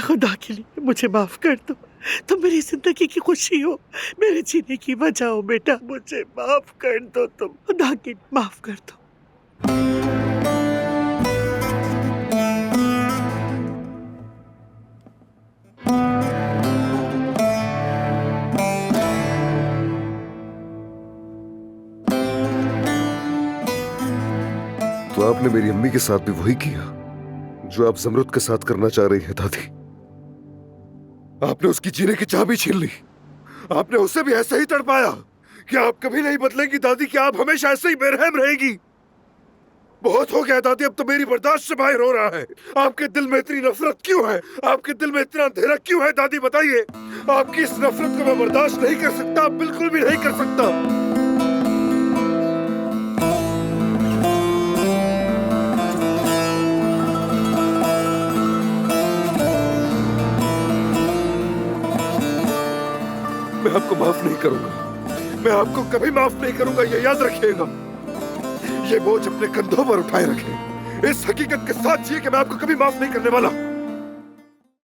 खुदा के लिए मुझे माफ कर दो। तुम मेरी जिंदगी की खुशी हो, मेरे जीने की वजह हो बेटा। मुझे माफ कर दो, तुम खुदा के लिए माफ कर दो। तो आपने मेरी अम्मी के साथ भी वही किया जो आप जमरुद के साथ करना चाह रही है दादी। आपने उसकी जीने की चाबी छीन ली। आपने उसे भी ऐसे ही तड़पाया। कि आप कभी नहीं बदलेंगी दादी, कि आप हमेशा ऐसे ही बेरहम रहेगी। बहुत हो गया दादी, अब तो मेरी बर्दाश्त से बाहर हो रहा है। आपके दिल में इतनी नफरत क्यों है? आपके दिल में इतना अंधेरा क्यों है दादी, बताइए। आपकी इस नफरत को मैं बर्दाश्त नहीं कर सकता, बिल्कुल भी नहीं कर सकता। मैं आपको माफ नहीं करूंगा। मैं आपको कभी माफ नहीं करूंगा, ये याद रखिएगा। ये बोझ अपने कंधों पर उठाए रखें। इस हकीकत के साथ जिए कि मैं आपको कभी माफ नहीं करने वाला।